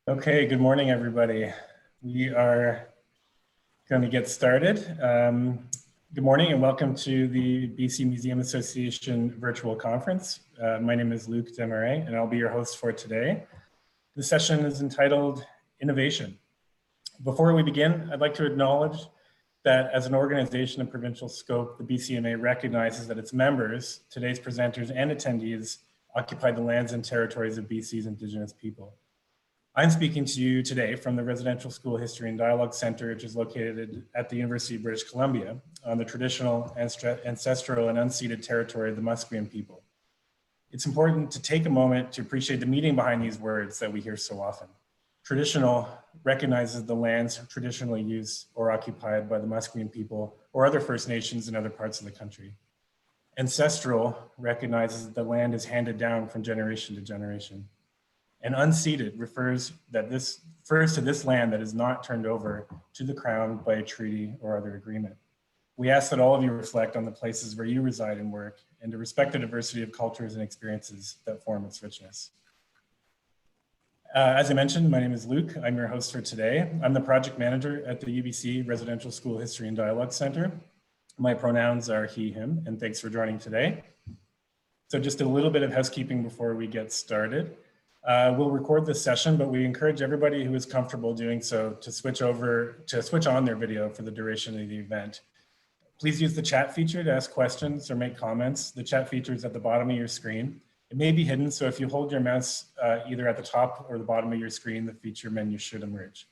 Okay, good morning, everybody. We are going to get started. Good morning and welcome to the BC Museum Association virtual conference. My name is Luc Desmarais and I'll be your host for today. The session is entitled Innovation. Before we begin, I'd like to acknowledge that as an organization of provincial scope, the BCMA recognizes that its members, today's presenters and attendees, occupy the lands and territories of BC's Indigenous people. I'm speaking to you today from the Residential School History and Dialogue Centre, which is located at the University of British Columbia on the traditional, ancestral and unceded territory of the Musqueam people. It's important to take a moment to appreciate the meaning behind these words that we hear so often. Traditional recognizes the lands traditionally used or occupied by the Musqueam people or other First Nations in other parts of the country. Ancestral recognizes that the land is handed down from generation to generation. And unceded refers to this land that is not turned over to the Crown by a treaty or other agreement. We ask that all of you reflect on the places where you reside and work and to respect the diversity of cultures and experiences that form its richness. As I mentioned, my name is Luc. I'm your host for today. I'm the project manager at the UBC Residential School History and Dialogue Centre. My pronouns are he, him, and thanks for joining today. So just a little bit of housekeeping before we get started. We'll record this session, but we encourage everybody who is comfortable doing so to switch on their video for the duration of the event. Please use the chat feature to ask questions or make comments. The chat feature is at the bottom of your screen. It may be hidden, so if you hold your mouse either at the top or the bottom of your screen, the feature menu should emerge.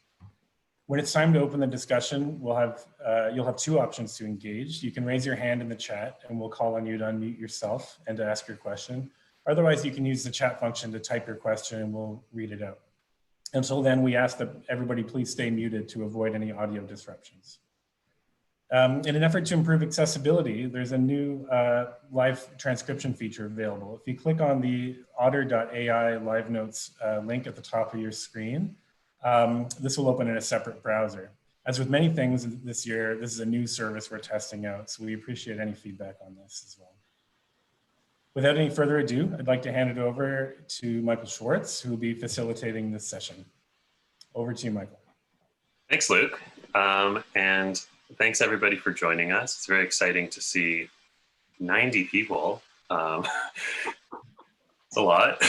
When it's time to open the discussion, you'll have two options to engage. You can raise your hand in the chat and we'll call on you to unmute yourself and to ask your question. Otherwise, you can use the chat function to type your question and we'll read it out. Until then, we ask that everybody please stay muted to avoid any audio disruptions. In an effort to improve accessibility, there's a new live transcription feature available. If you click on the otter.ai live notes link at the top of your screen, this will open in a separate browser. As with many things this year, this is a new service we're testing out, so we appreciate any feedback on this as well. Without any further ado, I'd like to hand it over to Michael Schwartz, who will be facilitating this session. Over to you, Michael. Thanks, Luc. And thanks everybody for joining us. It's very exciting to see 90 people. It's a lot.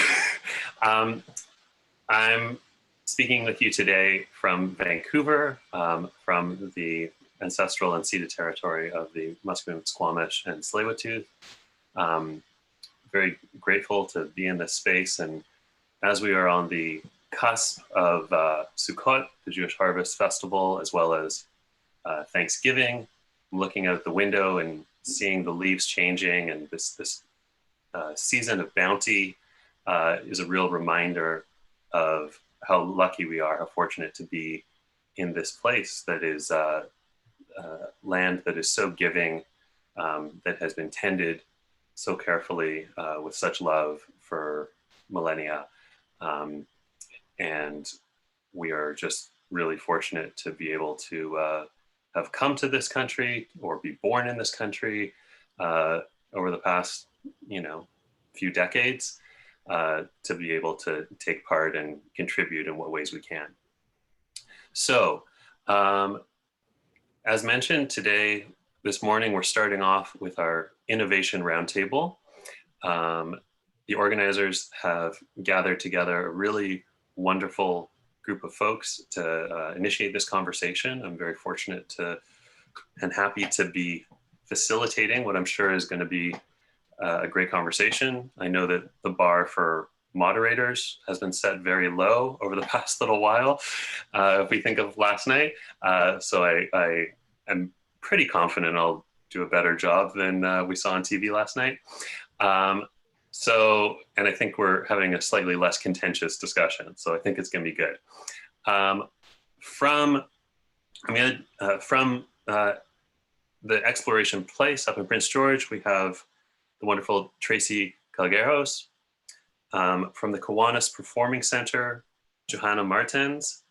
I'm speaking with you today from Vancouver, from the ancestral and unceded territory of the Musqueam, Squamish, and Tsleil-Waututh. Very grateful to be in this space, and as we are on the cusp of Sukkot, the Jewish Harvest Festival, as well as Thanksgiving, I'm looking out the window and seeing the leaves changing, and this season of bounty is a real reminder of how lucky we are, how fortunate to be in this place that is land that is so giving, that has been tended so carefully with such love for millennia. And we are just really fortunate to be able to have come to this country or be born in this country over the past, few decades, to be able to take part and contribute in what ways we can. So, as mentioned this morning, we're starting off with our Innovation Roundtable. The organizers have gathered together a really wonderful group of folks to initiate this conversation. I'm very fortunate and happy to be facilitating what I'm sure is going to be a great conversation. I know that the bar for moderators has been set very low over the past little while, if we think of last night. So I am pretty confident I'll do a better job than we saw on TV last night. And I think we're having a slightly less contentious discussion. So I think it's going to be good. From the Exploration Place up in Prince George, we have the wonderful Tracy Calogheros. From the Kiwanis Performing Centre, Johanna Martens.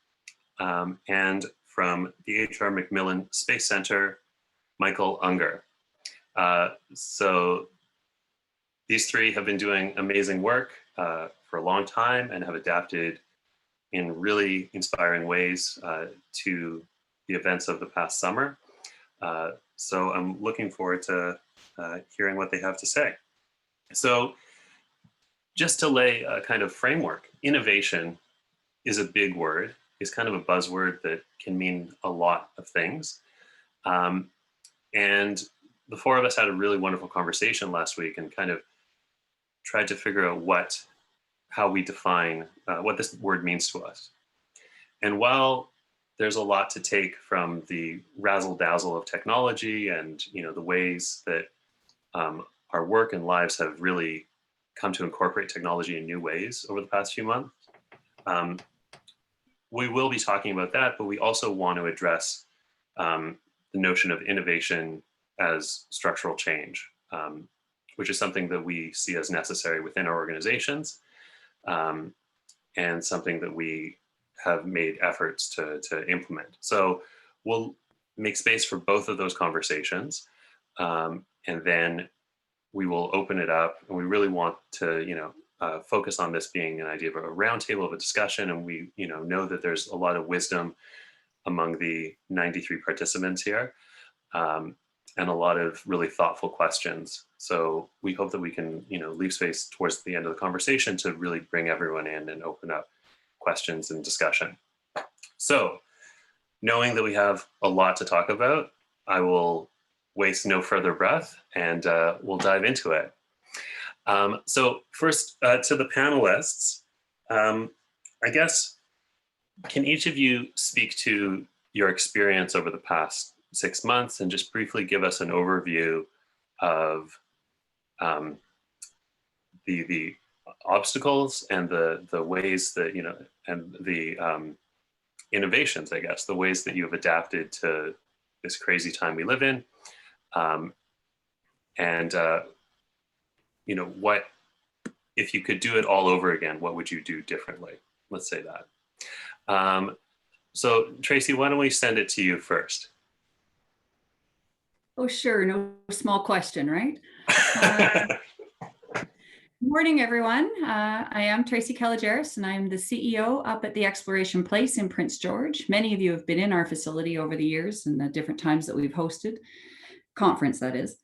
And from the HR MacMillan Space Centre, Michael Unger. So these three have been doing amazing work for a long time and have adapted in really inspiring ways to the events of the past summer. So I'm looking forward to hearing what they have to say. So just to lay a kind of framework, innovation is a big word, is kind of a buzzword that can mean a lot of things. And the four of us had a really wonderful conversation last week and kind of tried to figure out how we define what this word means to us. And while there's a lot to take from the razzle dazzle of technology and the ways that our work and lives have really come to incorporate technology in new ways over the past few months, we will be talking about that, but we also want to address the notion of innovation as structural change, which is something that we see as necessary within our organizations, and something that we have made efforts to implement. So we'll make space for both of those conversations, and then we will open it up. And we really want to, focus on this being an idea of a roundtable of a discussion. And we, know that there's a lot of wisdom among the 93 participants here, and a lot of really thoughtful questions. So we hope that we can, leave space towards the end of the conversation to really bring everyone in and open up questions and discussion. So knowing that we have a lot to talk about, I will waste no further breath and we'll dive into it. So first to the panelists, I guess, can each of you speak to your experience over the past 6 months and just briefly give us an overview of the obstacles and the ways that, and the innovations, I guess, the ways that you have adapted to this crazy time we live in. What, if you could do it all over again, what would you do differently? Let's say that. So Tracy, why don't we send it to you first? Oh, sure. No small question, right? Good morning, everyone. I am Tracy Calogheros, and I'm the CEO up at the Exploration Place in Prince George. Many of you have been in our facility over the years and the different times that we've hosted conference, that is.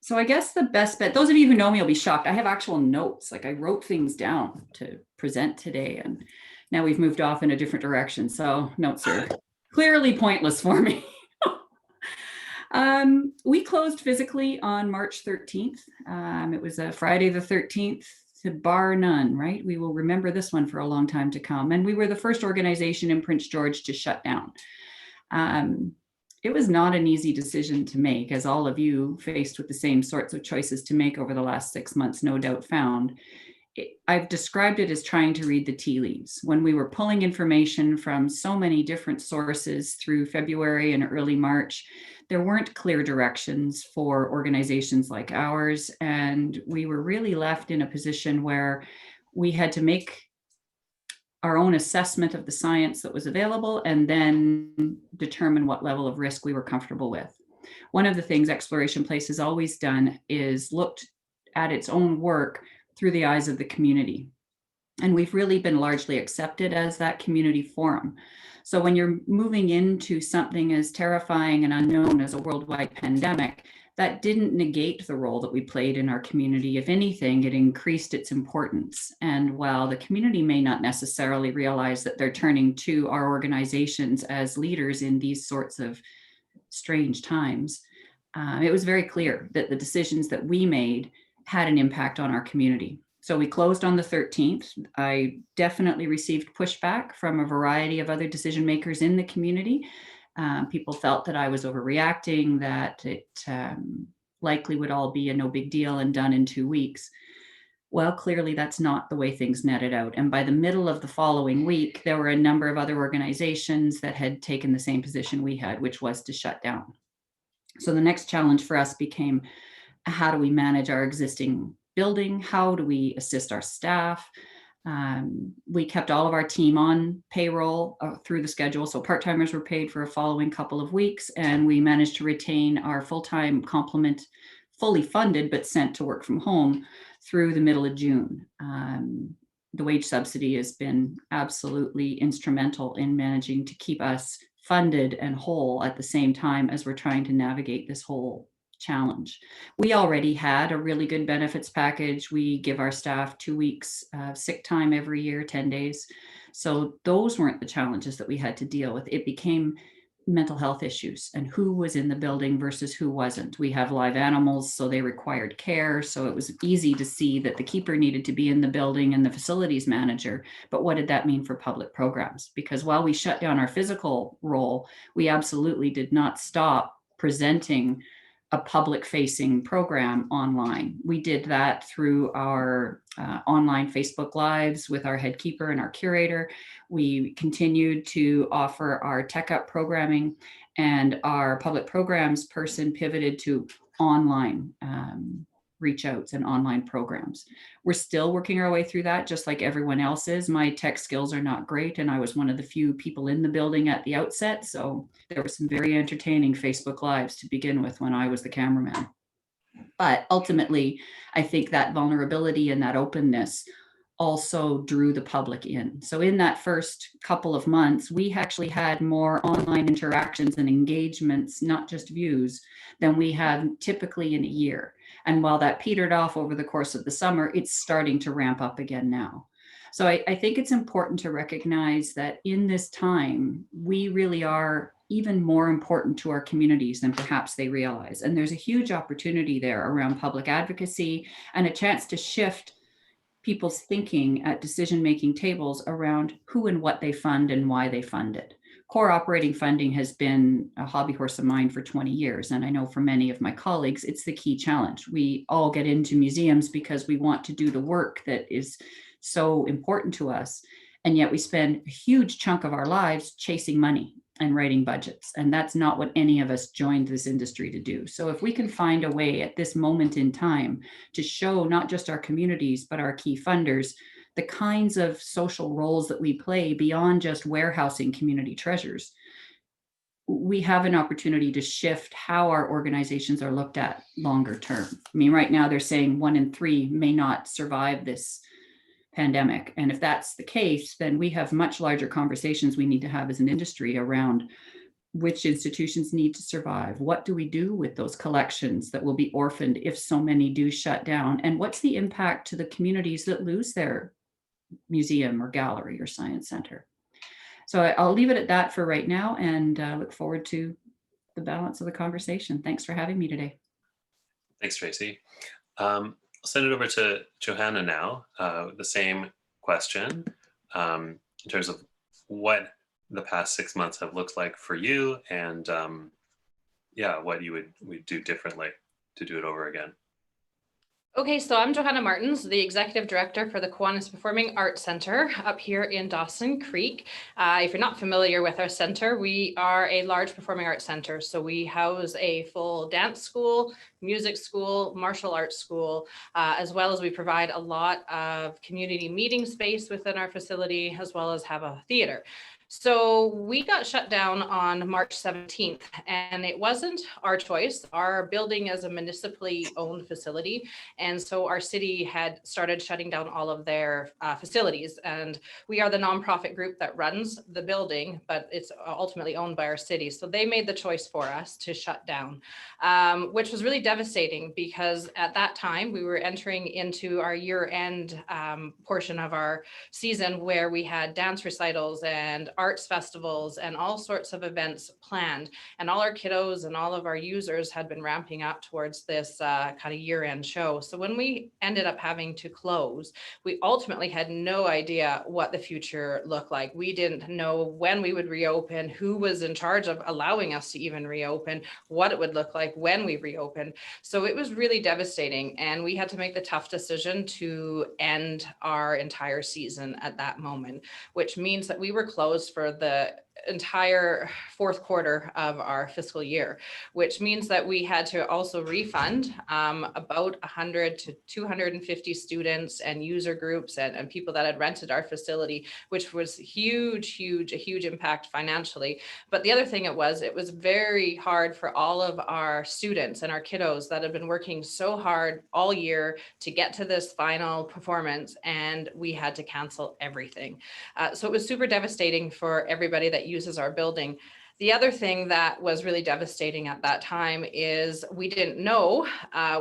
So I guess the best bet, those of you who know me will be shocked. I have actual notes, like I wrote things down to present today, and now we've moved off in a different direction. So notes are clearly pointless for me. We closed physically on March 13th. It was a Friday the 13th, to bar none, right? We will remember this one for a long time to come. And we were the first organization in Prince George to shut down. It was not an easy decision to make, as all of you faced with the same sorts of choices to make over the last 6 months, no doubt found. I've described it as trying to read the tea leaves. When we were pulling information from so many different sources through February and early March, there weren't clear directions for organizations like ours. And we were really left in a position where we had to make our own assessment of the science that was available and then determine what level of risk we were comfortable with. One of the things Exploration Place has always done is looked at its own work through the eyes of the community. And we've really been largely accepted as that community forum. So when you're moving into something as terrifying and unknown as a worldwide pandemic, that didn't negate the role that we played in our community. If anything, it increased its importance. And while the community may not necessarily realize that they're turning to our organizations as leaders in these sorts of strange times, it was very clear that the decisions that we made had an impact on our community. So we closed on the 13th. I definitely received pushback from a variety of other decision makers in the community. People felt that I was overreacting, that it likely would all be a no big deal and done in 2 weeks. Well, clearly that's not the way things netted out. And by the middle of the following week, there were a number of other organizations that had taken the same position we had, which was to shut down. So the next challenge for us became, how do we manage our existing building? How do we assist our staff? We kept all of our team on payroll through the schedule. So part-timers were paid for a following couple of weeks, and we managed to retain our full-time complement fully funded, but sent to work from home through the middle of June. the wage subsidy has been absolutely instrumental in managing to keep us funded and whole at the same time as we're trying to navigate this whole challenge. We already had a really good benefits package. We give our staff 2 weeks sick time every year, 10 days. So those weren't the challenges that we had to deal with. It became mental health issues and who was in the building versus who wasn't. We have live animals, so they required care. So it was easy to see that the keeper needed to be in the building and the facilities manager. But what did that mean for public programs? Because while we shut down our physical role, we absolutely did not stop presenting a public-facing program online. We did that through our online Facebook Lives with our head keeper and our curator. We continued to offer our Tech Up programming, and our public programs person pivoted to online reach outs and online programs. We're still working our way through that, just like everyone else is. My tech skills are not great, and I was one of the few people in the building at the outset. So there were some very entertaining Facebook Lives to begin with when I was the cameraman. But ultimately, I think that vulnerability and that openness also drew the public in. So in that first couple of months, we actually had more online interactions and engagements, not just views, than we had typically in a year. And while that petered off over the course of the summer, it's starting to ramp up again now. So I think it's important to recognize that in this time, we really are even more important to our communities than perhaps they realize. And there's a huge opportunity there around public advocacy and a chance to shift people's thinking at decision-making tables around who and what they fund and why they fund it. Core operating funding has been a hobby horse of mine for 20 years. And I know for many of my colleagues, it's the key challenge. We all get into museums because we want to do the work that is so important to us. And yet we spend a huge chunk of our lives chasing money and writing budgets. And that's not what any of us joined this industry to do. So if we can find a way at this moment in time to show not just our communities, but our key funders, the kinds of social roles that we play beyond just warehousing community treasures, we have an opportunity to shift how our organizations are looked at longer term. I mean, right now they're saying 1 in 3 may not survive this pandemic. And if that's the case, then we have much larger conversations we need to have as an industry around which institutions need to survive. What do we do with those collections that will be orphaned if so many do shut down? And what's the impact to the communities that lose their museum or gallery or science center? So I'll leave it at that for right now and look forward to the balance of the conversation. Thanks for having me today. Thanks, Tracy. I'll send it over to Johanna now. The same question in terms of what the past 6 months have looked like for you, and what you would do differently to do it over again. Okay, so I'm Johanna Martens, the Executive Director for the Kiwanis Performing Arts Centre up here in Dawson Creek. If you're not familiar with our centre, we are a large performing arts centre. So we house a full dance school, music school, martial arts school, as well as we provide a lot of community meeting space within our facility, as well as have a theatre. So we got shut down on March 17th, and it wasn't our choice. Our building is a municipally owned facility, and so our city had started shutting down all of their facilities, and we are the nonprofit group that runs the building, but it's ultimately owned by our city. So they made the choice for us to shut down, which was really devastating because at that time we were entering into our year-end portion of our season where we had dance recitals and arts festivals and all sorts of events planned, and all our kiddos and all of our users had been ramping up towards this kind of year-end show. So when we ended up having to close, we ultimately had no idea what the future looked like. We didn't know when we would reopen, who was in charge of allowing us to even reopen, what it would look like when we reopened. So it was really devastating, and we had to make the tough decision to end our entire season at that moment, which means that we were closed for the entire fourth quarter of our fiscal year, which means that we had to also refund about 100 to 250 students and user groups and people that had rented our facility, which was a huge impact financially. But the other thing it was very hard for all of our students and our kiddos that have been working so hard all year to get to this final performance, and we had to cancel everything. So it was super devastating for everybody that uses our building. The other thing that was really devastating at that time is we didn't know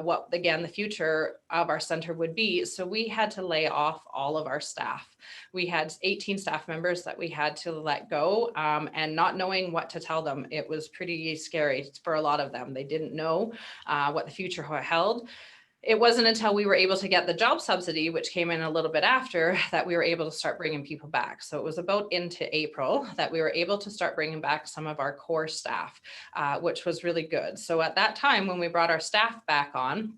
what, again, the future of our center would be. So we had to lay off all of our staff. We had 18 staff members that we had to let go, and not knowing what to tell them. It was pretty scary for a lot of them. They didn't know what the future held. It wasn't until we were able to get the job subsidy, which came in a little bit after, that we were able to start bringing people back. So it was about into April that we were able to start bringing back some of our core staff, which was really good. So at that time, when we brought our staff back on,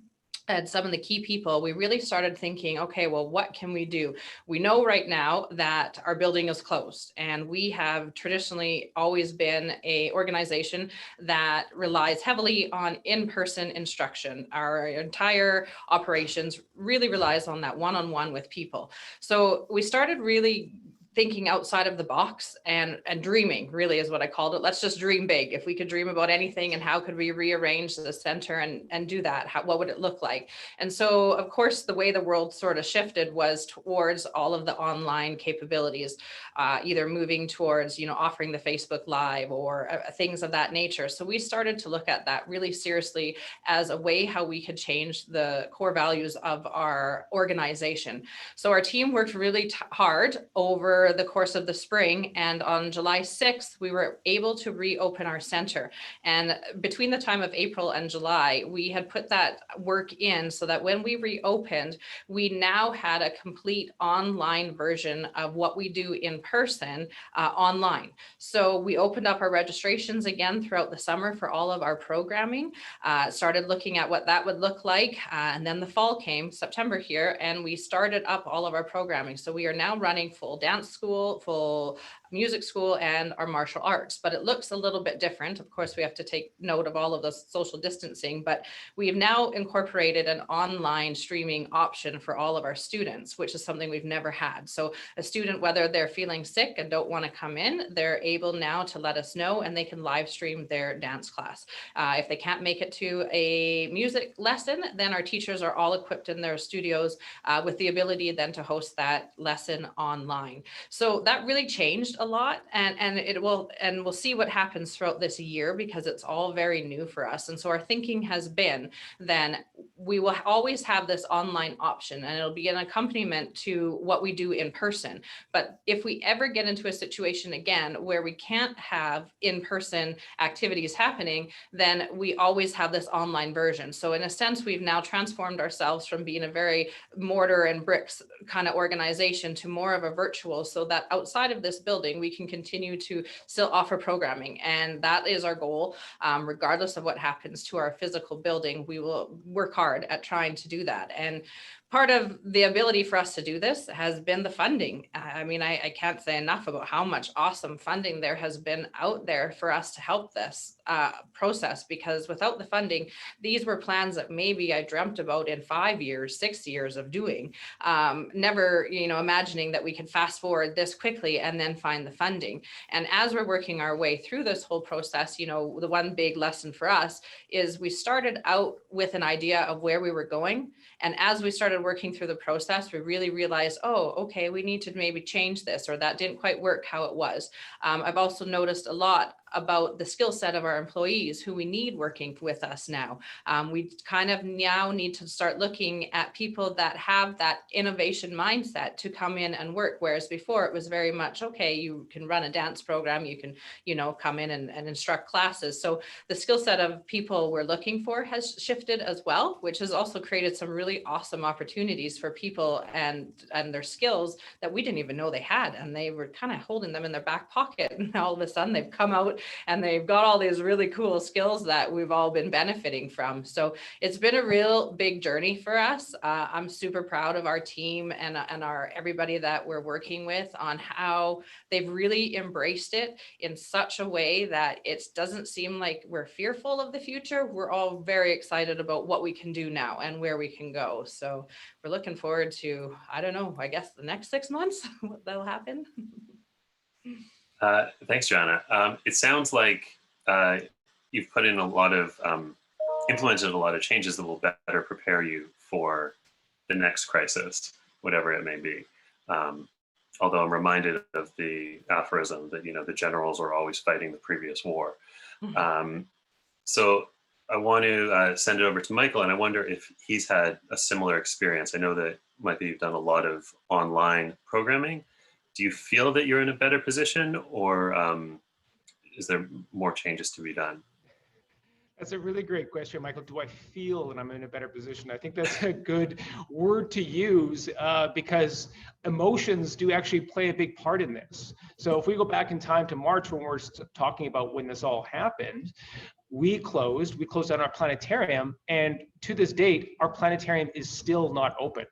and some of the key people, we really started thinking, okay, well, what can we do? We know right now that our building is closed, and we have traditionally always been an organization that relies heavily on in-person instruction. Our entire operations really relies on that one-on-one with people. So we started really thinking outside of the box and dreaming, really is what I called it. Let's just dream big. If we could dream about anything, and how could we rearrange the center and do that? What would it look like? And so, of course, the way the world sort of shifted was towards all of the online capabilities, either moving towards, offering the Facebook Live or things of that nature. So we started to look at that really seriously as a way how we could change the core values of our organization. So our team worked really hard over the course of the spring, and on July 6th, we were able to reopen our center. And between the time of April and July, we had put that work in so that when we reopened, we now had a complete online version of what we do in person online. So we opened up our registrations again throughout the summer for all of our programming, started looking at what that would look like. And then the fall came, September here, and we started up all of our programming. So we are now running full dance school, full music school, and our martial arts, but it looks a little bit different. Of course, we have to take note of all of the social distancing, but we have now incorporated an online streaming option for all of our students, which is something we've never had. So a student, whether they're feeling sick and don't want to come in, they're able now to let us know, and they can live stream their dance class. If they can't make it to a music lesson, then our teachers are all equipped in their studios with the ability then to host that lesson online. So that really changed a lot, and we'll see what happens throughout this year, because it's all very new for us. And so our thinking has been, then we will always have this online option, and it'll be an accompaniment to what we do in person. But if we ever get into a situation again where we can't have in-person activities happening, then we always have this online version. So in a sense, we've now transformed ourselves from being a very mortar and bricks kind of organization to more of a virtual, so that outside of this building, we can continue to still offer programming. And that is our goal. Regardless of what happens to our physical building, we will work hard at trying to do that. And part of the ability for us to do this has been the funding. I mean, I can't say enough about how much awesome funding there has been out there for us to help this process, because without the funding, these were plans that maybe I dreamt about in 5 years, 6 years of doing, never, imagining that we could fast forward this quickly and then find the funding. And as we're working our way through this whole process, the one big lesson for us is we started out with an idea of where we were going. And as we started working through the process, we really realized, oh, okay, we need to maybe change this, or that didn't quite work how it was. I've also noticed a lot about the skill set of our employees who we need working with us now. We kind of now need to start looking at people that have that innovation mindset to come in and work. Whereas before it was very much, okay, you can run a dance program, you can, come in and instruct classes. So the skill set of people we're looking for has shifted as well, which has also created some really awesome opportunities for people and their skills that we didn't even know they had. And they were kind of holding them in their back pocket. And all of a sudden they've come out out, and they've got all these really cool skills that we've all been benefiting from. So it's been a real big journey for us. I'm super proud of our team and everybody that we're working with on how they've really embraced it in such a way that it doesn't seem like we're fearful of the future. We're all very excited about what we can do now and where we can go. So we're looking forward to, I don't know, I guess the next 6 months, what that'll happen. Thanks, Johanna. It sounds like you've put in a lot of, implemented a lot of changes that will better prepare you for the next crisis, whatever it may be. Although I'm reminded of the aphorism that, the generals are always fighting the previous war. So I want to send it over to Michael, and I wonder if he's had a similar experience. I know that, Michael, you've done a lot of online programming. Do you feel that you're in a better position, or is there more changes to be done? That's a really great question, Michael. Do I feel that I'm in a better position? I think that's a good word to use because emotions do actually play a big part in this. So if we go back in time to March, when we're talking about when this all happened, we closed down our planetarium, and to this date, our planetarium is still not open.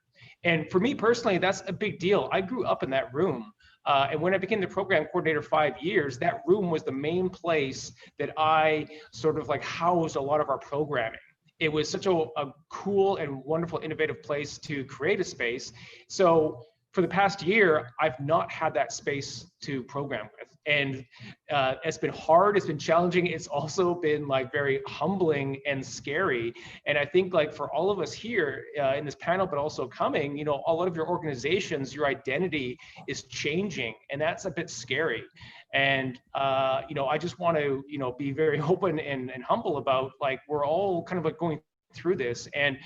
And for me personally, that's a big deal. I grew up in that room. And when I became the program coordinator 5 years, that room was the main place that I sort of like housed a lot of our programming. It was such a cool and wonderful, innovative place to create a space. So for the past year, I've not had that space to program with. And it's been hard, it's been challenging. It's also been like very humbling and scary. And I think like for all of us here in this panel, but also coming, a lot of your organizations, your identity is changing, and that's a bit scary. And, I just want to, be very open and humble about like, we're all kind of like going through this. And,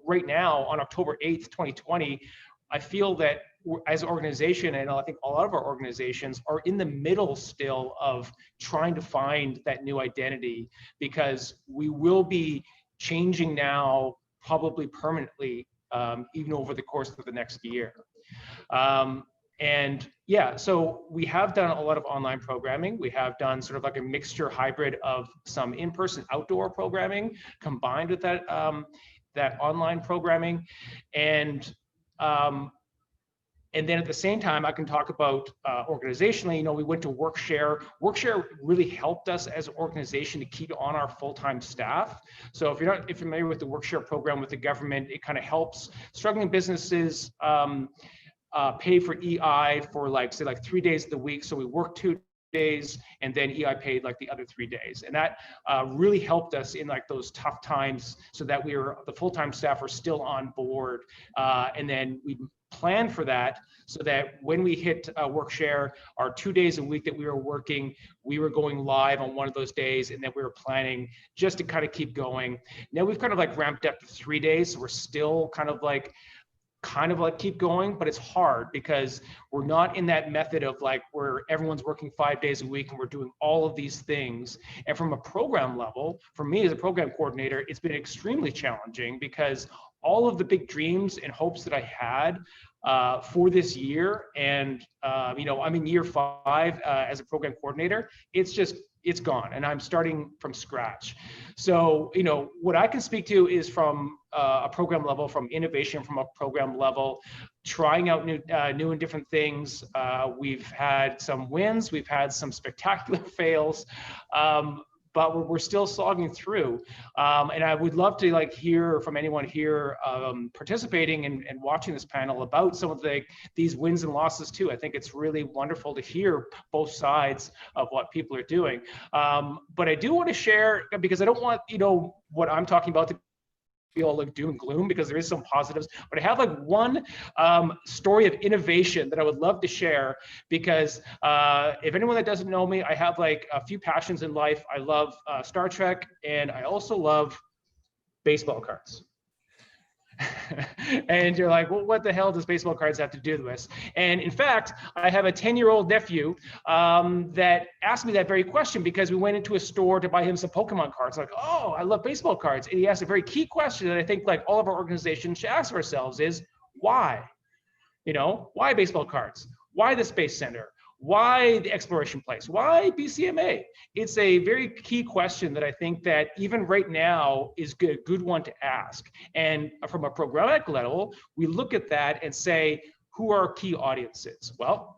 right now on October 8th, 2020, I feel that as an organization, and I think a lot of our organizations are in the middle still of trying to find that new identity, because we will be changing now probably permanently, even over the course of the next year. And yeah, so we have done a lot of online programming. We have done sort of like a mixture hybrid of some in-person outdoor programming combined with that, that online programming. And then at the same time, I can talk about organizationally, we went to Workshare. Workshare really helped us as an organization to keep on our full-time staff. So if you're not familiar with the Workshare program with the government, it kind of helps struggling businesses pay for EI for like, say like 3 days of the week. So we work 2 days and then EI paid like the other 3 days. And that really helped us in like those tough times, so that the full-time staff are still on board. And then we plan for that so that when we hit Workshare, our 2 days a week that we were working, we were going live on one of those days, and then we were planning just to kind of keep going. Now we've kind of like ramped up to 3 days, so we're still kind of like keep going, but it's hard because we're not in that method of like where everyone's working 5 days a week and we're doing all of these things. And from a program level, for me as a program coordinator, it's been extremely challenging because all of the big dreams and hopes that I had for this year, and I'm in year 5 as a program coordinator, it's gone, and I'm starting from scratch. So, what I can speak to is from a program level, from innovation, from a program level, trying out new and different things. We've had some wins, we've had some spectacular fails, but we're still slogging through. And I would love to hear from anyone here participating and watching this panel about some of these wins and losses too. I think it's really wonderful to hear both sides of what people are doing. But I do want to share, because I don't want what I'm talking about to be all like doom and gloom, because there is some positives, but I have one story of innovation that I would love to share, because if anyone that doesn't know me, I have a few passions in life. I love Star Trek, and I also love baseball cards. And you're like, well, what the hell does baseball cards have to do with this? And in fact, I have a 10-year-old nephew that asked me that very question, because we went into a store to buy him some Pokemon cards. Like, oh, I love baseball cards. And he asked a very key question that I think all of our organizations should ask ourselves is, why? Why baseball cards? Why the Space Center? Why the exploration place? Why BCMA? It's a very key question that I think that even right now is a good one to ask. And from a programmatic level, we look at that and say, who are key audiences? Well,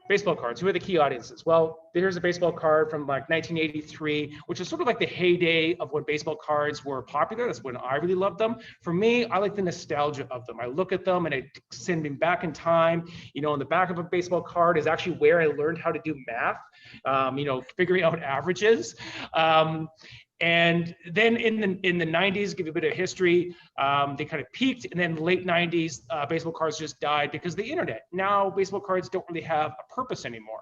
baseball cards, who are the key audiences? Well, there's a baseball card from like 1983, which is sort of like the heyday of when baseball cards were popular. That's when I really loved them. For me, I like the nostalgia of them. I look at them and it sends me back in time. You know, on the back of a baseball card is actually where I learned how to do math, you know, figuring out averages. And then in the 90s, give you a bit of history, they kind of peaked, and then late 90s, baseball cards just died because of the internet. Now baseball cards don't really have a purpose anymore.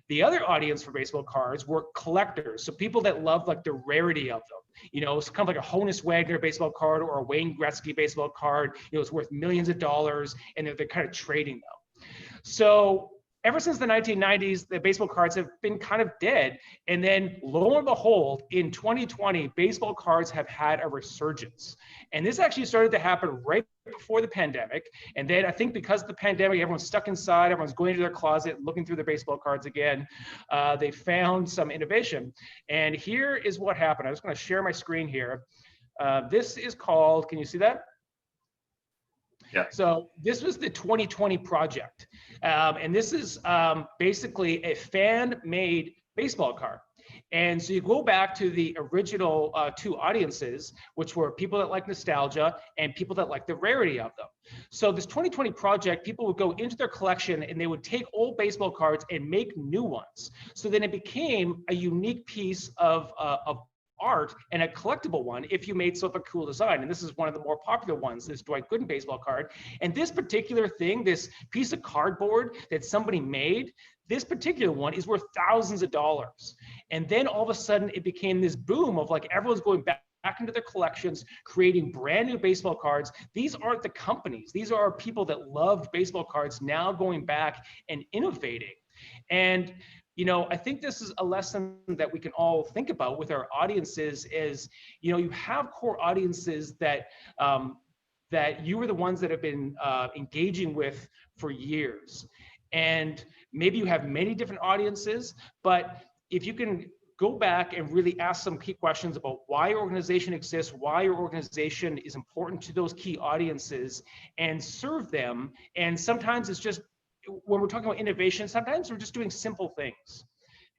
The other audience for baseball cards were collectors, so people that love like the rarity of them. You know, it's kind of like a Honus Wagner baseball card or a Wayne Gretzky baseball card. You know, it's worth millions of dollars, and they're kind of trading them. So ever since the 1990s, the baseball cards have been kind of dead. And then lo and behold, in 2020, baseball cards have had a resurgence. And this actually started to happen right before the pandemic. And then I think because of the pandemic, everyone's stuck inside, everyone's going into their closet, looking through their baseball cards again. They found some innovation. And here is what happened. I'm just going to share my screen here. This is called, can you see that? Yeah. So this was the 2020 project. And this is basically a fan-made baseball card. And so you go back to the original two audiences, which were people that like nostalgia and people that like the rarity of them. So this 2020 project, people would go into their collection and they would take old baseball cards and make new ones. So then it became a unique piece of art and a collectible one if you made sort of a cool design. And this is one of the more popular ones, this Dwight Gooden baseball card. And this particular thing, this piece of cardboard that somebody made, this particular one is worth thousands of dollars. And then all of a sudden it became this boom of like everyone's going back into their collections, creating brand new baseball cards. These aren't the companies. These are people that loved baseball cards now going back and innovating. And you know, I think this is a lesson that we can all think about with our audiences is, you know, you have core audiences that that you are the ones that have been engaging with for years. And maybe you have many different audiences, but if you can go back and really ask some key questions about why your organization exists, why your organization is important to those key audiences, and serve them. And sometimes it's just, when we're talking about innovation, sometimes we're just doing simple things.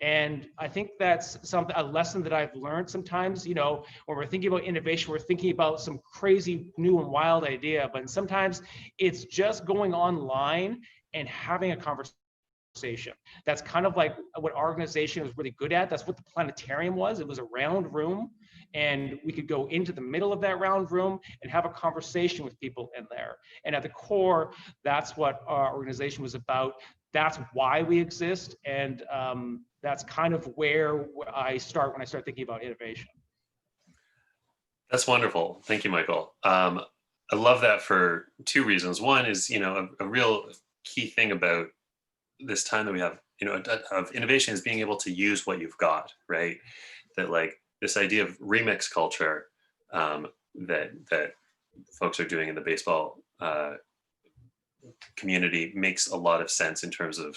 And I think that's a lesson that I've learned sometimes. You know, when we're thinking about innovation, we're thinking about some crazy new and wild idea, but sometimes it's just going online and having a conversation. That's kind of like what our organization was really good at. That's what the planetarium was. It was a round room, and we could go into the middle of that round room and have a conversation with people in there. And at the core, that's what our organization was about. That's why we exist. And that's kind of where I start when I start thinking about innovation. That's wonderful. Thank you, Michael. I love that for two reasons. One is, you know, a real key thing about this time that we have, you know, of innovation is being able to use what you've got, right? That like this idea of remix culture that folks are doing in the baseball community makes a lot of sense in terms of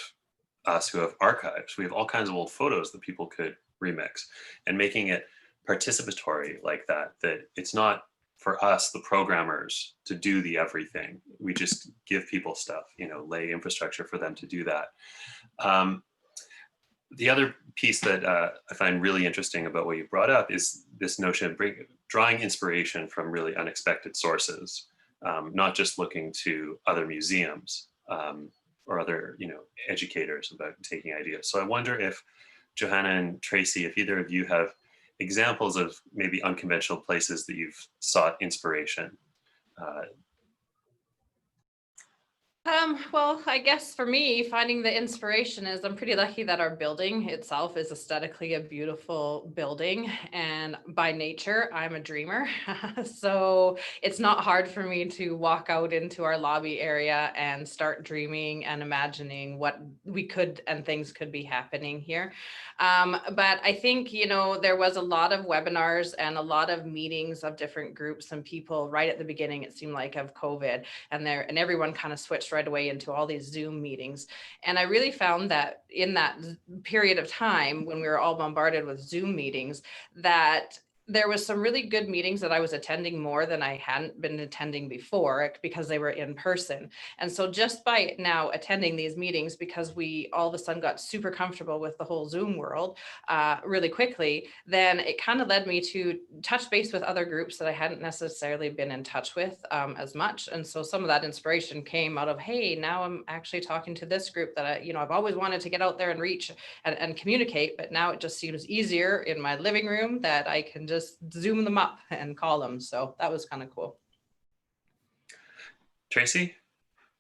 us who have archives. We have all kinds of old photos that people could remix, and making it participatory like that, that it's not for us, the programmers, to do the everything. We just give people stuff, you know, lay infrastructure for them to do that. The other piece that I find really interesting about what you brought up is this notion of drawing inspiration from really unexpected sources, not just looking to other museums or other, you know, educators about taking ideas. So I wonder if Johanna and Tracy, if either of you have examples of maybe unconventional places that you've sought inspiration. Well, I guess for me, finding the inspiration is I'm pretty lucky that our building itself is aesthetically a beautiful building. And by nature, I'm a dreamer. So it's not hard for me to walk out into our lobby area and start dreaming and imagining what we could and things could be happening here. But I think, you know, there was a lot of webinars and a lot of meetings of different groups and people right at the beginning, it seemed like, of COVID, and everyone kind of switched right away into all these Zoom meetings. And I really found that in that period of time when we were all bombarded with Zoom meetings, that there was some really good meetings that I was attending more than I hadn't been attending before because they were in person. And so just by now attending these meetings, because we all of a sudden got super comfortable with the whole Zoom world really quickly, then it kind of led me to touch base with other groups that I hadn't necessarily been in touch with as much. And so some of that inspiration came out of, hey, now I'm actually talking to this group that I've always wanted to get out there and reach and communicate, but now it just seems easier in my living room that I can just Zoom them up and call them. So that was kind of cool. Tracy?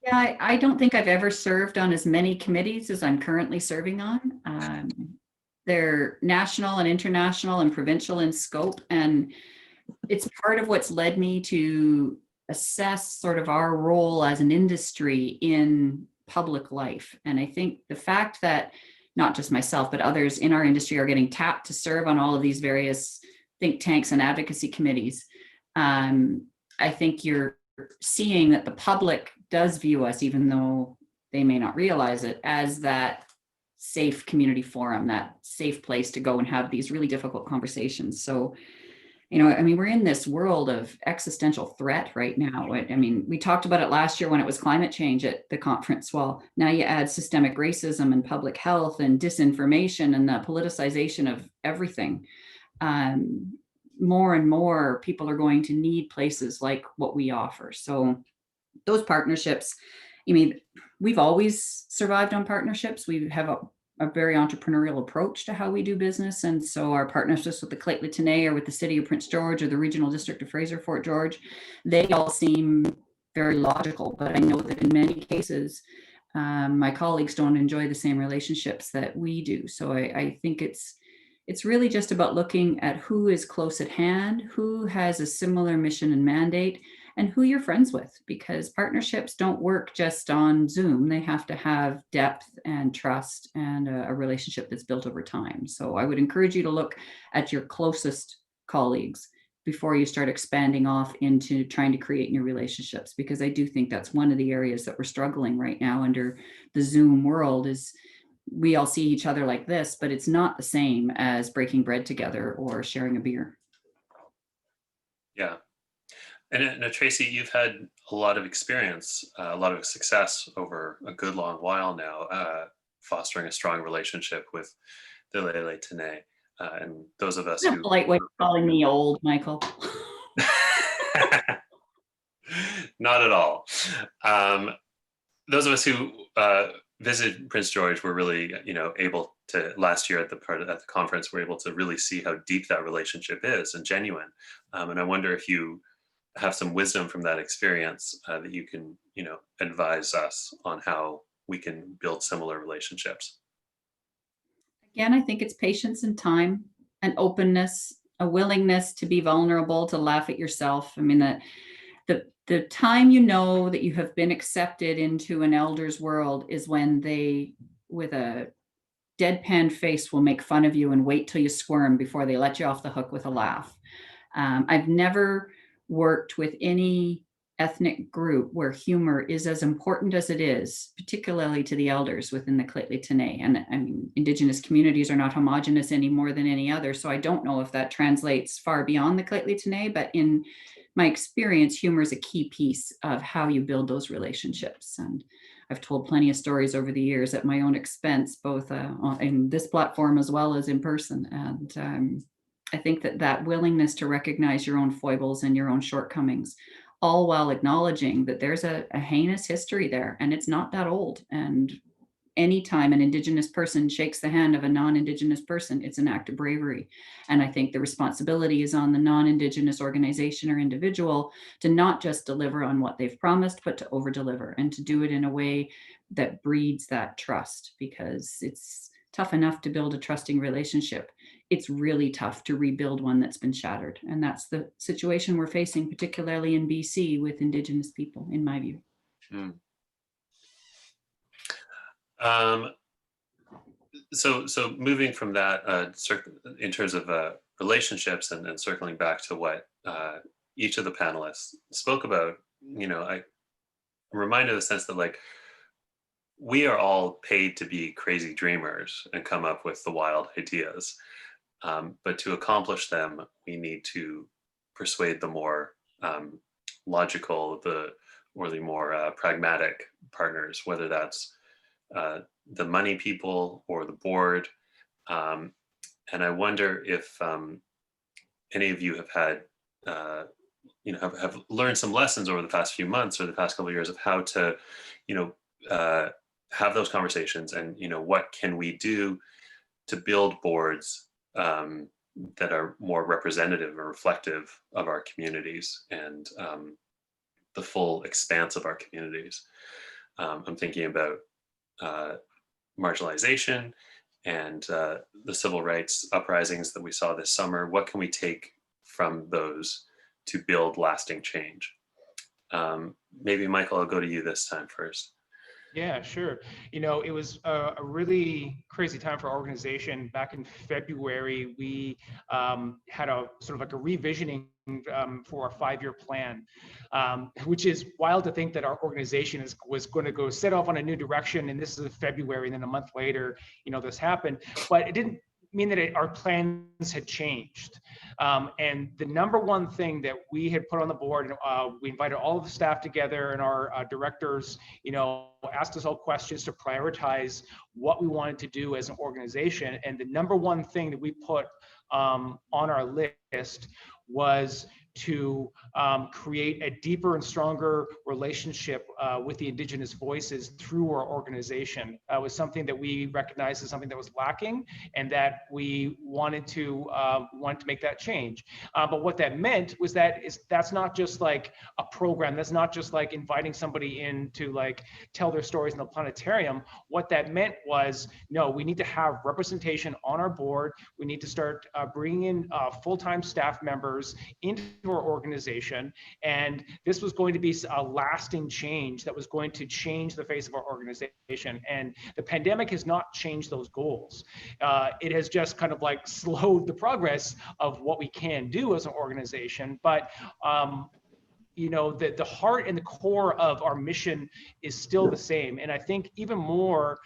Yeah, I don't think I've ever served on as many committees as I'm currently serving on. They're national and international and provincial in scope. And it's part of what's led me to assess sort of our role as an industry in public life. And I think the fact that not just myself, but others in our industry are getting tapped to serve on all of these various think tanks and advocacy committees. I think you're seeing that the public does view us, even though they may not realize it, as that safe community forum, that safe place to go and have these really difficult conversations. So, we're in this world of existential threat right now. I mean, we talked about it last year when it was climate change at the conference. Well, now you add systemic racism and public health and disinformation and the politicization of everything. More and more people are going to need places like what we offer. So those partnerships, we've always survived on partnerships. We have a very entrepreneurial approach to how we do business. And so our partnerships with the Lheidli T'enneh or with the City of Prince George or the Regional District of Fraser Fort George, they all seem very logical. But I know that in many cases, my colleagues don't enjoy the same relationships that we do. So I think it's really just about looking at who is close at hand, who has a similar mission and mandate, and who you're friends with, because partnerships don't work just on Zoom. They have to have depth and trust and a relationship that's built over time. So I would encourage you to look at your closest colleagues before you start expanding off into trying to create new relationships, because I do think that's one of the areas that we're struggling right now under the Zoom world is we all see each other like this, but it's not the same as breaking bread together or sharing a beer. Yeah. And Tracy, you've had a lot of experience, a lot of success over a good long while now, fostering a strong relationship with the Lheidli T'enneh. And those of us who... polite way of calling me old, Michael. Not at all. Those of us who visited Prince George were really, able to, last year at the conference, were able to really see how deep that relationship is and genuine. And I wonder if you have some wisdom from that experience that you can, advise us on how we can build similar relationships. Again, I think it's patience and time and openness, a willingness to be vulnerable, to laugh at yourself. I mean, the time that you have been accepted into an elder's world is when they, with a deadpan face, will make fun of you and wait till you squirm before they let you off the hook with a laugh. I've never worked with any ethnic group where humor is as important as it is, particularly to the elders within the Lheidli T'enneh. And I mean, Indigenous communities are not homogenous any more than any other. So I don't know if that translates far beyond the Lheidli T'enneh, but in my experience, humor is a key piece of how you build those relationships. And I've told plenty of stories over the years at my own expense, both in this platform as well as in person. And I think that willingness to recognize your own foibles and your own shortcomings, all while acknowledging that there's a heinous history there and it's not that old. And anytime an Indigenous person shakes the hand of a non-Indigenous person, it's an act of bravery. And I think the responsibility is on the non-Indigenous organization or individual to not just deliver on what they've promised, but to over-deliver and to do it in a way that breeds that trust, because it's tough enough to build a trusting relationship. It's really tough to rebuild one that's been shattered. And that's the situation we're facing, particularly in BC with Indigenous people, in my view. So moving from that, in terms of relationships and circling back to what each of the panelists spoke about, reminded of the sense that like we are all paid to be crazy dreamers and come up with the wild ideas. But to accomplish them, we need to persuade the more logical, or the more pragmatic partners, whether that's the money people or the board. And I wonder if any of you have had, have learned some lessons over the past few months or the past couple of years of how to, have those conversations, and what can we do to build boards that are more representative and reflective of our communities and the full expanse of our communities. I'm thinking about marginalization and the civil rights uprisings that we saw this summer. What can we take from those to build lasting change? Maybe Michael, I'll go to you this time first. Yeah, sure. It was a really crazy time for our organization. Back in February, we had a sort of like a revisioning for our 5-year plan, which is wild to think that our organization was going to go set off on a new direction. And this is February, and then a month later, this happened. But it didn't mean that our plans had changed. And the number one thing that we had put on the board, we invited all of the staff together, and our directors, asked us all questions to prioritize what we wanted to do as an organization. And the number one thing that we put on our list was to create a deeper and stronger relationship with the Indigenous voices through our organization. Was something that we recognized as something that was lacking, and that we wanted to make that change. But what that meant was that's not just like a program. That's not just like inviting somebody in to like tell their stories in the planetarium. What that meant was, no, we need to have representation on our board. We need to start bringing in full-time staff members into our organization, and this was going to be a lasting change that was going to change the face of our organization. And the pandemic has not changed those goals. It has just kind of like slowed the progress of what we can do as an organization. But the heart and the core of our mission is still the same. And I think even more,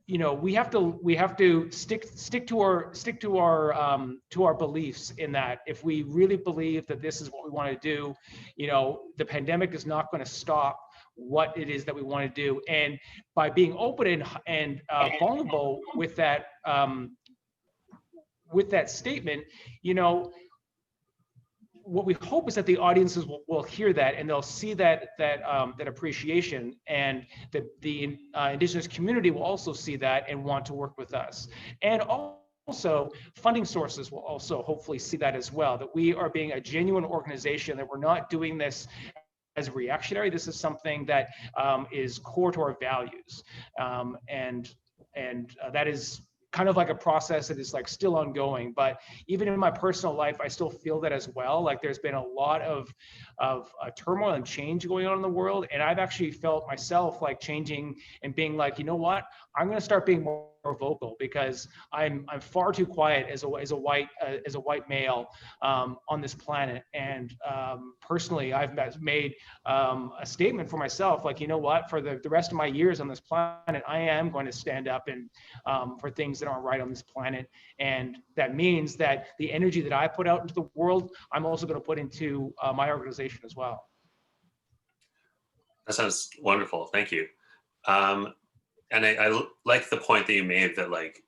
we have to stick to our beliefs, in that if we really believe that this is what we want to do, the pandemic is not going to stop what it is that we want to do. And by being open and vulnerable with that statement, what we hope is that the audiences will hear that, and they'll see that appreciation, and the Indigenous community will also see that and want to work with us. And also, funding sources will also hopefully see that as well, that we are being a genuine organization, that we're not doing this as reactionary. This is something that is core to our values, and that is kind of like a process that is like still ongoing. But even in my personal life, I still feel that as well. Like there's been a lot of turmoil and change going on in the world, and I've actually felt myself like changing and being like, you know what, I'm going to start being more vocal, because I'm far too quiet as a white male on this planet. And personally, I've made a statement for myself, like, you know what, for the rest of my years on this planet, I am going to stand up and for things that aren't right on this planet. And that means that the energy that I put out into the world, I'm also going to put into my organization as well. That sounds wonderful. Thank you. And I like the point that you made that, like,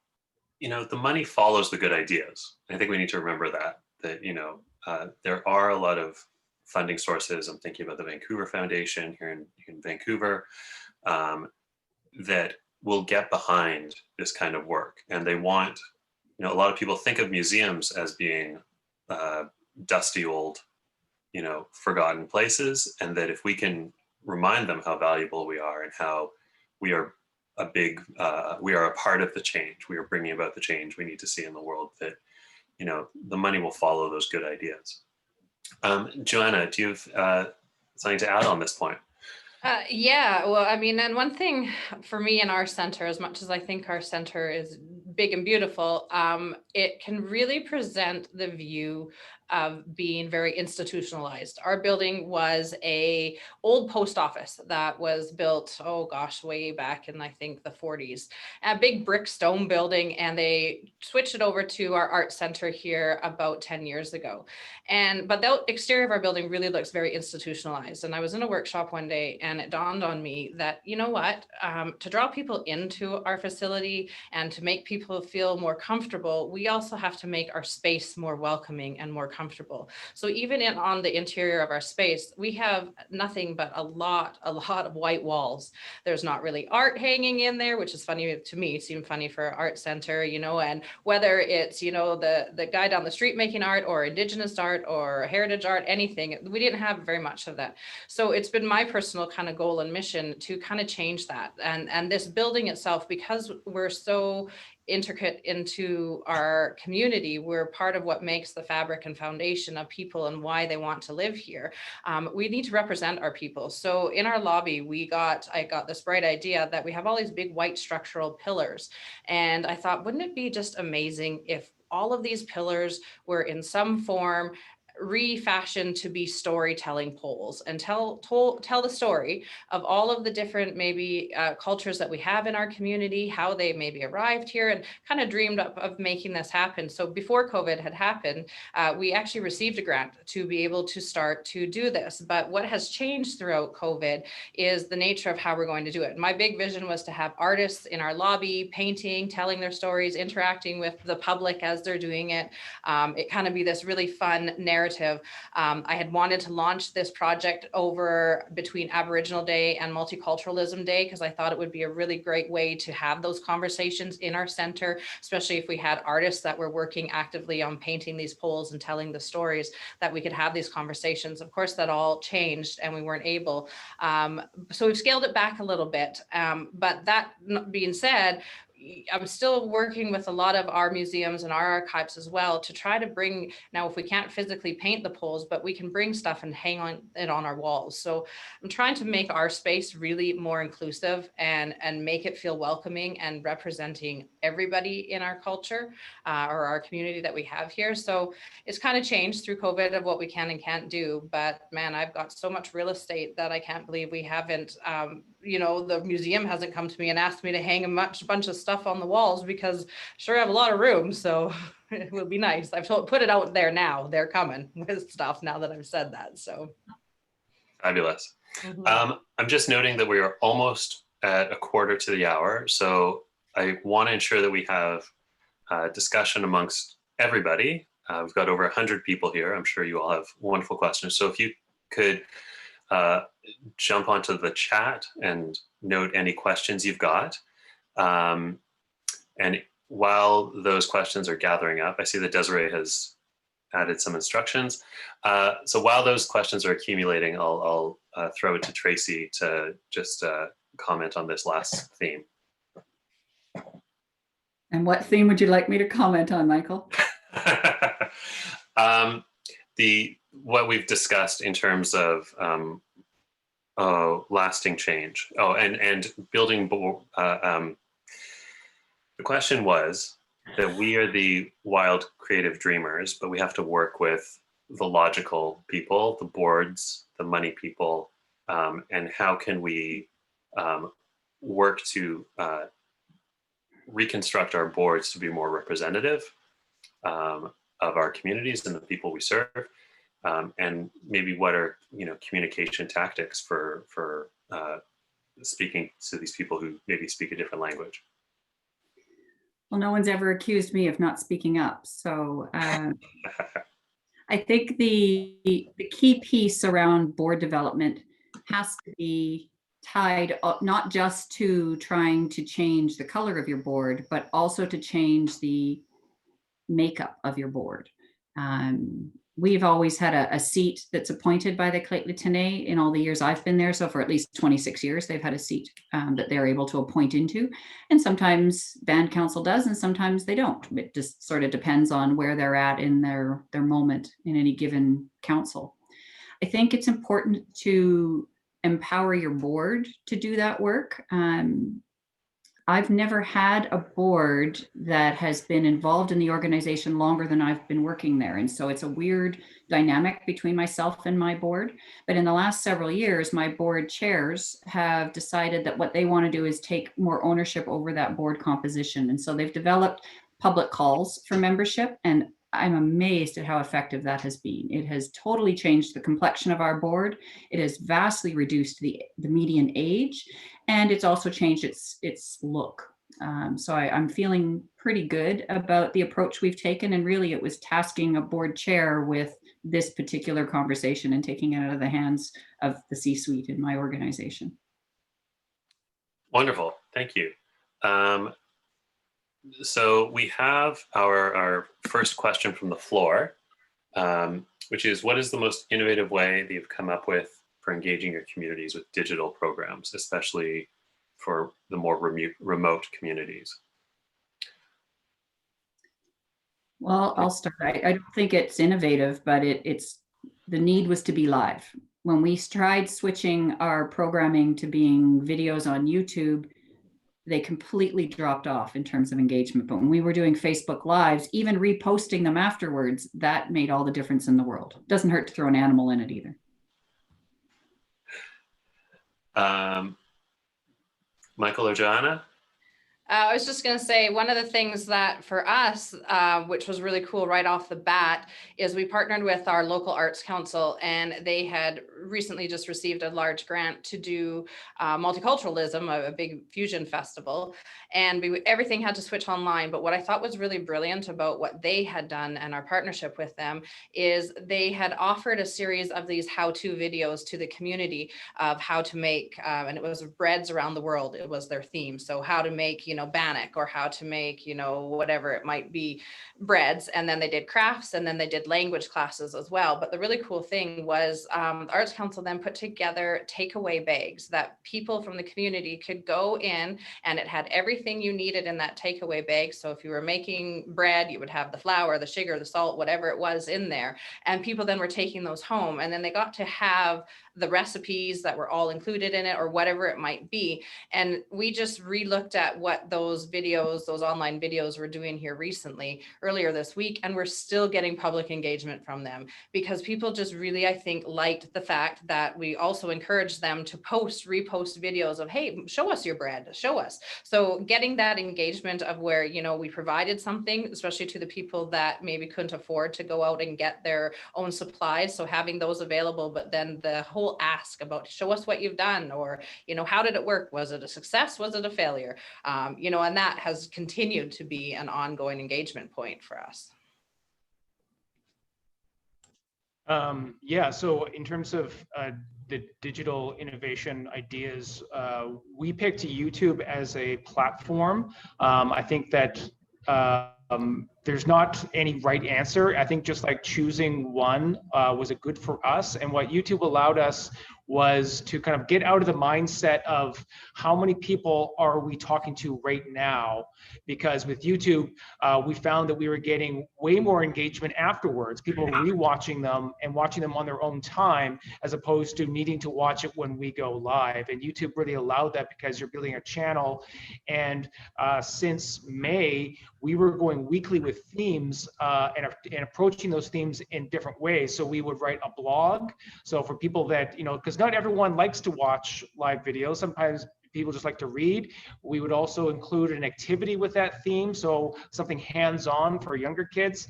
the money follows the good ideas. I think we need to remember that there are a lot of funding sources. I'm thinking about the Vancouver Foundation here in Vancouver that will get behind this kind of work. And they want, a lot of people think of museums as being dusty old, forgotten places. And that if we can remind them how valuable we are and how we are we are a part of the change. We are bringing about the change we need to see in the world, that, the money will follow those good ideas. Johanna, do you have something to add on this point? Yeah, well, I mean, and one thing for me in our center, as much as I think our center is big and beautiful, it can really present the view of being very institutionalized. Our building was a old post office that was built, oh gosh, way back in I think the 40s, a big brick stone building, and they switched it over to our art center here about 10 years ago. But the exterior of our building really looks very institutionalized. And I was in a workshop one day and it dawned on me that, you know what, to draw people into our facility and to make people feel more comfortable, we also have to make our space more welcoming and more comfortable. So even on the interior of our space, we have nothing but a lot of white walls. There's not really art hanging in there, which is funny to me, seemed funny for an art center, and whether it's, the guy down the street making art or Indigenous art or heritage art, anything, we didn't have very much of that. So it's been my personal kind of goal and mission to kind of change that. And this building itself, because we're so intricate into our community, we're part of what makes the fabric and foundation of people and why they want to live here. We need to represent our people. So in our lobby, I got this bright idea that we have all these big white structural pillars. And I thought, wouldn't it be just amazing if all of these pillars were in some form refashioned to be storytelling poles and tell the story of all of the different maybe cultures that we have in our community, how they maybe arrived here, and kind of dreamed up of making this happen. So before COVID had happened, we actually received a grant to be able to start to do this. But what has changed throughout COVID is the nature of how we're going to do it. My big vision was to have artists in our lobby painting, telling their stories, interacting with the public as they're doing it. It kind of be this really fun narrative. I had wanted to launch this project over between Aboriginal Day and Multiculturalism Day because I thought it would be a really great way to have those conversations in our center, especially if we had artists that were working actively on painting these poles and telling the stories, that we could have these conversations. Of course, that all changed and we weren't able. So we've scaled it back a little bit. But that being said, I'm still working with a lot of our museums and our archives as well to try to bring, now if we can't physically paint the poles, but we can bring stuff and hang on it on our walls. So I'm trying to make our space really more inclusive and make it feel welcoming and representing everybody in our culture or our community that we have here. So it's kind of changed through COVID of what we can and can't do. But man, I've got so much real estate that I can't believe we haven't, the museum hasn't come to me and asked me to hang a bunch of stuff on the walls because sure I have a lot of room. So it will be nice. I've put it out there now. They're coming with stuff now that I've said that. So fabulous. I'm just noting that we are almost at a quarter to the hour. So I want to ensure that we have discussion amongst everybody. We've got over 100 people here. I'm sure you all have wonderful questions. So if you could jump onto the chat and note any questions you've got. And while those questions are gathering up, I see that Desiree has added some instructions. So while those questions are accumulating, I'll throw it to Tracy to just comment on this last theme. And what theme would you like me to comment on, Michael? What we've discussed in terms of lasting change. And building. The question was that we are the wild creative dreamers, but we have to work with the logical people, the boards, the money people, and how can we work to reconstruct our boards to be more representative of our communities and the people we serve, and maybe what are communication tactics for speaking to these people who maybe speak a different language. Well, no one's ever accused me of not speaking up. So I think the key piece around board development has to be tied up not just to trying to change the color of your board, but also to change the makeup of your board. We've always had a seat that's appointed by the Clét Lieutenant in all the years I've been there. So for at least 26 years, they've had a seat that they're able to appoint into. And sometimes band council does, and sometimes they don't. It just sort of depends on where they're at in their moment in any given council. I think it's important to empower your board to do that work. I've never had a board that has been involved in the organization longer than I've been working there. And so it's a weird dynamic between myself and my board. But in the last several years, my board chairs have decided that what they want to do is take more ownership over that board composition. And so they've developed public calls for membership. And I'm amazed at how effective that has been. It has totally changed the complexion of our board. It has vastly reduced the median age, and it's also changed its look. So I'm feeling pretty good about the approach we've taken. And really, it was tasking a board chair with this particular conversation and taking it out of the hands of the C-suite in my organization. Wonderful, thank you. So we have our first question from the floor, which is, what is the most innovative way that you've come up with for engaging your communities with digital programs, especially for the more remote communities? Well, I'll start. I don't think it's innovative, but it's the need was to be live. When we tried switching our programming to being videos on YouTube, they completely dropped off in terms of engagement. But when we were doing Facebook Lives, even reposting them afterwards, that made all the difference in the world. Doesn't hurt to throw an animal in it either. Michael or Johanna? I was just going to say, one of the things that for us, which was really cool right off the bat, is we partnered with our local arts council, and they had recently just received a large grant to do multiculturalism, a big fusion festival, and everything had to switch online. But what I thought was really brilliant about what they had done and our partnership with them is they had offered a series of these how-to videos to the community of how to make, and it was breads around the world. It was their theme. So how to make, bannock, or how to make, whatever it might be, breads. And then they did crafts, and then they did language classes as well. But the really cool thing was the Arts Council then put together takeaway bags that people from the community could go in, and it had everything you needed in that takeaway bag. So if you were making bread, you would have the flour, the sugar, the salt, whatever it was in there. And people then were taking those home, and then they got to have the recipes that were all included in it, or whatever it might be. And we just re-looked at what those videos, those online videos were doing here recently, earlier this week, and we're still getting public engagement from them, because people just really, I think, liked the fact that we also encouraged them to repost videos of, hey, show us your bread, show us. So getting that engagement of where, we provided something, especially to the people that maybe couldn't afford to go out and get their own supplies. So having those available, but then the whole ask about, show us what you've done, or how did it work, was it a success, was it a failure, and that has continued to be an ongoing engagement point for us. Yeah, so in terms of the digital innovation ideas, we picked YouTube as a platform. I think that there's not any right answer. I think just like choosing one was a good for us. And what YouTube allowed us was to kind of get out of the mindset of how many people are we talking to right now, because with YouTube, we found that we were getting way more engagement afterwards, people rewatching them and watching them on their own time, as opposed to needing to watch it when we go live. And YouTube really allowed that, because you're building a channel. And since May, we were going weekly with themes and approaching those themes in different ways. So we would write a blog. So for people that, because not everyone likes to watch live videos. Sometimes people just like to read. We would also include an activity with that theme, so something hands-on for younger kids.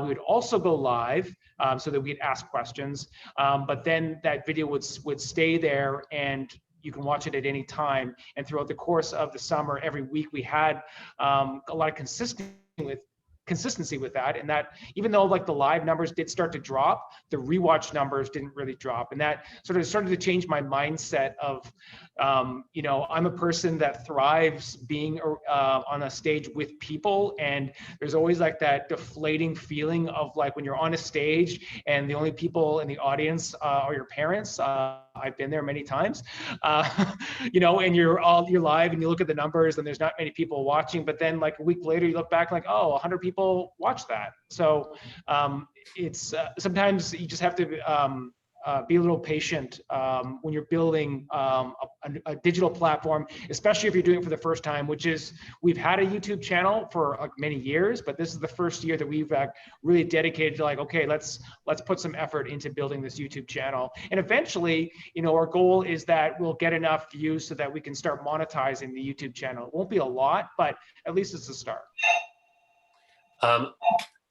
We would also go live so that we'd ask questions, but then that video would stay there, and you can watch it at any time. And throughout the course of the summer, every week we had a lot of consistency with that, and that even though like the live numbers did start to drop, the rewatch numbers didn't really drop. And that sort of started to change my mindset of I'm a person that thrives being on a stage with people, and there's always like that deflating feeling of like when you're on a stage and the only people in the audience are your parents. I've been there many times, and you're live and you look at the numbers and there's not many people watching, but then like a week later you look back like, oh, 100 people watched that. So it's sometimes you just have to be a little patient when you're building a digital platform, especially if you're doing it for the first time, which is, we've had a YouTube channel for many years, but this is the first year that we've really dedicated to like, okay, let's put some effort into building this YouTube channel. And eventually, our goal is that we'll get enough views so that we can start monetizing the YouTube channel. It won't be a lot, but at least it's a start.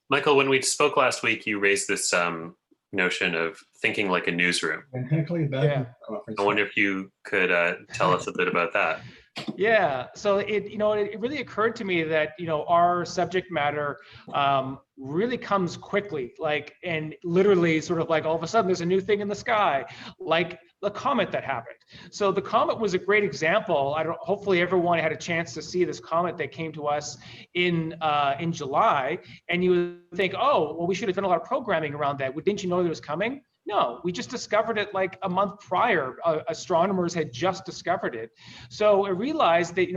Michael, when we spoke last week, you raised this notion of thinking like a newsroom. Yeah. I wonder if you could tell us a bit about that. Yeah, so it really occurred to me that our subject matter really comes quickly, and literally sort of like all of a sudden there's a new thing in the sky, like the comet that happened. So the comet was a great example. Hopefully everyone had a chance to see this comet that came to us in July, and you would think, oh, well, we should have done a lot of programming around that. Didn't you know that it was coming? No, we just discovered it like a month prior. Astronomers had just discovered it. So I realized that,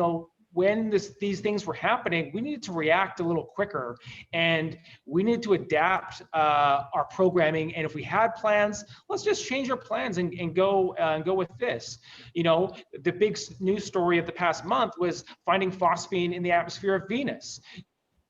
when these things were happening, we needed to react a little quicker, and we needed to adapt our programming. And if we had plans, let's just change our plans and go with this. The big news story of the past month was finding phosphine in the atmosphere of Venus.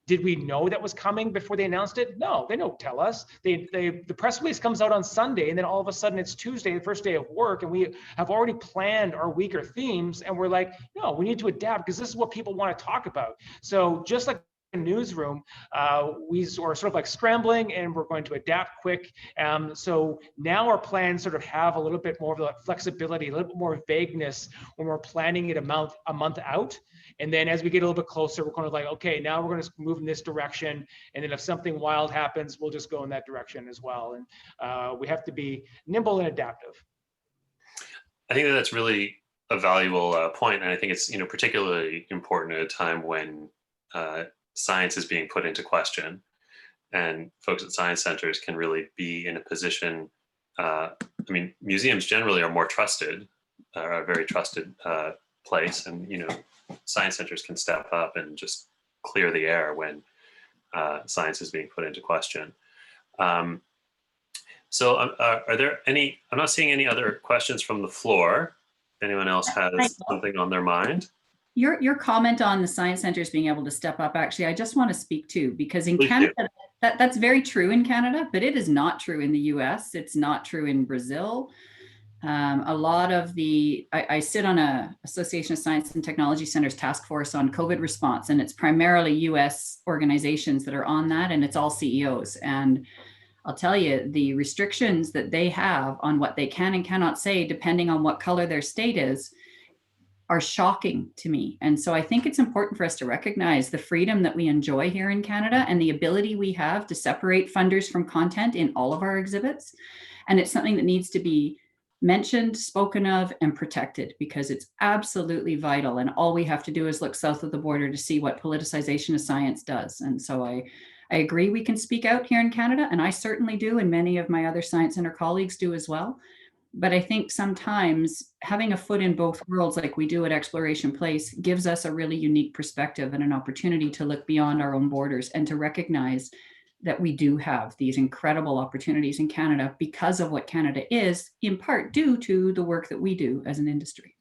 Did we know that was coming before they announced it? No, they don't tell us. The press release comes out on Sunday, and then all of a sudden it's Tuesday, the first day of work, and we have already planned our week or themes, and we're like, no, we need to adapt because this is what people want to talk about. So just like a newsroom, we are sort of like scrambling, and we're going to adapt quick. So now our plans sort of have a little bit more of the flexibility, a little bit more vagueness when we're planning it a month out. And then as we get a little bit closer, we're kind of like, okay, now we're going to move in this direction. And then if something wild happens, we'll just go in that direction as well. And we have to be nimble and adaptive. I think that's really a valuable point. And I think it's, particularly important at a time when science is being put into question, and folks at science centers can really be in a position. Museums generally are more trusted, are a very trusted place, and science centers can step up and just clear the air when science is being put into question. So are there any, I'm not seeing any other questions from the floor. If anyone else has something on their mind. Your comment on the science centers being able to step up, actually, I just want to speak to, because in Canada, that's very true in Canada, but it is not true in the US. It's not true in Brazil. A lot of I sit on a Association of Science and Technology Centers task force on COVID response, and it's primarily US organizations that are on that, and it's all CEOs. And I'll tell you, the restrictions that they have on what they can and cannot say, depending on what color their state is, are shocking to me. And so I think it's important for us to recognize the freedom that we enjoy here in Canada and the ability we have to separate funders from content in all of our exhibits. And it's something that needs to be mentioned, spoken of, and protected, because it's absolutely vital. And all we have to do is look south of the border to see what politicization of science does. And so I agree we can speak out here in Canada, and I certainly do, and many of my other Science Centre colleagues do as well. But I think sometimes having a foot in both worlds like we do at Exploration Place gives us a really unique perspective and an opportunity to look beyond our own borders and to recognize that we do have these incredible opportunities in Canada because of what Canada is, in part due to the work that we do as an industry.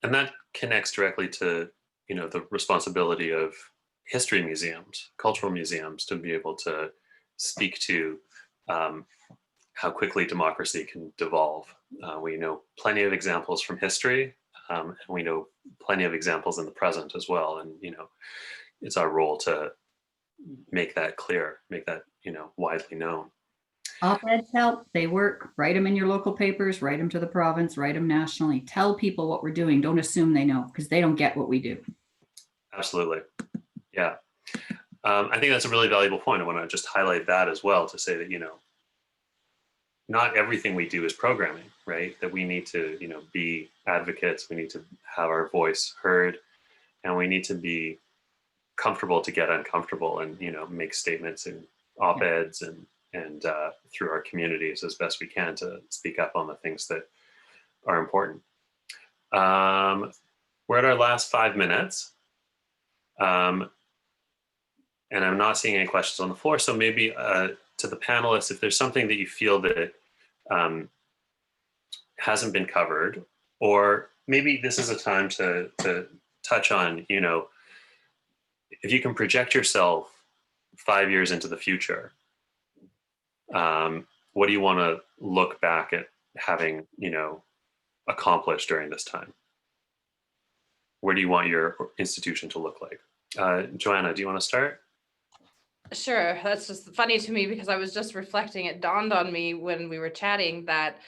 And that connects directly to, the responsibility of history museums, cultural museums, to be able to speak to how quickly democracy can devolve. We know plenty of examples from history, and we know plenty of examples in the present as well. And, it's our role to make that clear, make that, widely known. Op-eds help, they work. Write them in your local papers, write them to the province, write them nationally. Tell people what we're doing. Don't assume they know, because they don't get what we do. Absolutely. Yeah. I think that's a really valuable point. I want to just highlight that as well, to say that, not everything we do is programming, right? That we need to, be advocates. We need to have our voice heard, and we need to be comfortable to get uncomfortable, and make statements in op-eds and through our communities as best we can to speak up on the things that are important. We're at our last 5 minutes, and I'm not seeing any questions on the floor. So maybe to the panelists, if there's something that you feel that hasn't been covered, or maybe this is a time to touch on, you know, if you can project yourself 5 years into the future, what do you want to look back at having, you know, accomplished during this time? Where do you want your institution to look like? Johanna, do you want to start? Sure. That's just funny to me because I was just reflecting. It dawned on me when we were chatting that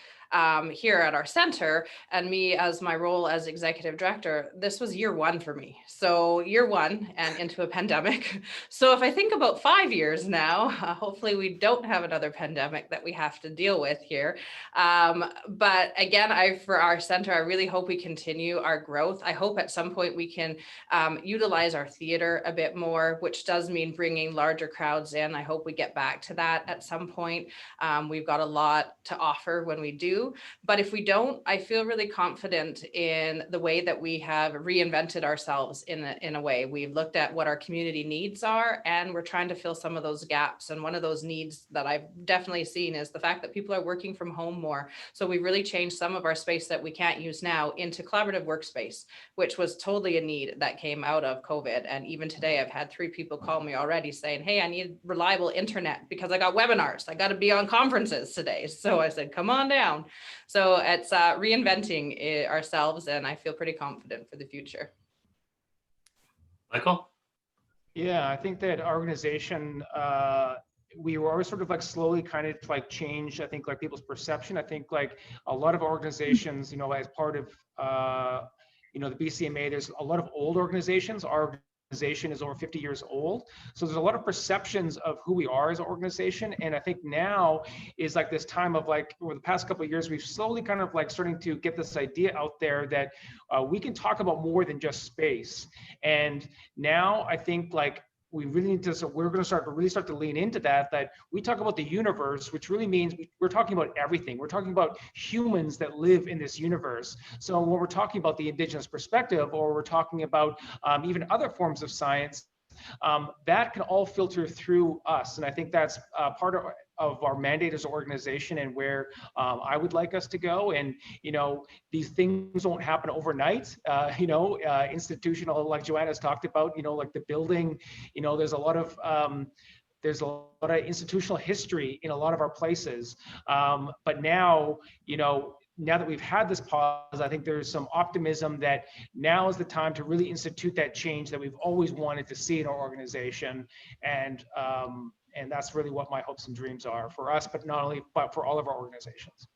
here at our center, and me as my role as executive director, this was year one for me. So year one and into a pandemic. So if I think about 5 years now, hopefully we don't have another pandemic that we have to deal with here. But again, for our center, I really hope we continue our growth. I hope at some point we can utilize our theater a bit more, which does mean bringing larger crowds in. I hope we get back to that at some point. We've got a lot to offer when we do. But if we don't, I feel really confident in the way that we have reinvented ourselves in a way. We've looked at what our community needs are, and we're trying to fill some of those gaps. And one of those needs that I've definitely seen is the fact that people are working from home more. So we've really changed some of our space that we can't use now into collaborative workspace, which was totally a need that came out of COVID. And even today, I've had 3 people call me already saying, hey, I need reliable internet because I got webinars. I got to be on conferences today. So I said, come on down. So it's reinventing ourselves, and I feel pretty confident for the future. Michael? Yeah, I think that our organization, we were always sort of like slowly kind of like change, I think, like people's perception. I think like a lot of organizations, you know, as part of, you know, the BCMA, there's a lot of old organizations. Our organization is over 50 years old. So there's a lot of perceptions of who we are as an organization. And I think now is like this time of like, over the past couple of years, we've slowly kind of like starting to get this idea out there that we can talk about more than just space. And now I think like, we really need to, so we're going to really start to lean into that we talk about the universe, which really means we're talking about everything. We're talking about humans that live in this universe. So when we're talking about the Indigenous perspective, or we're talking about even other forms of science, that can all filter through us. And I think that's part of our mandate as an organization, and where I would like us to go. And, you know, these things won't happen overnight, you know, institutional, like Johanna's talked about, you know, like the building, you know, there's a lot of institutional history in a lot of our places. But now, you know, now that we've had this pause, I think there's some optimism that now is the time to really institute that change that we've always wanted to see in our organization. And that's really what my hopes and dreams are for us, but not only, but for all of our organizations.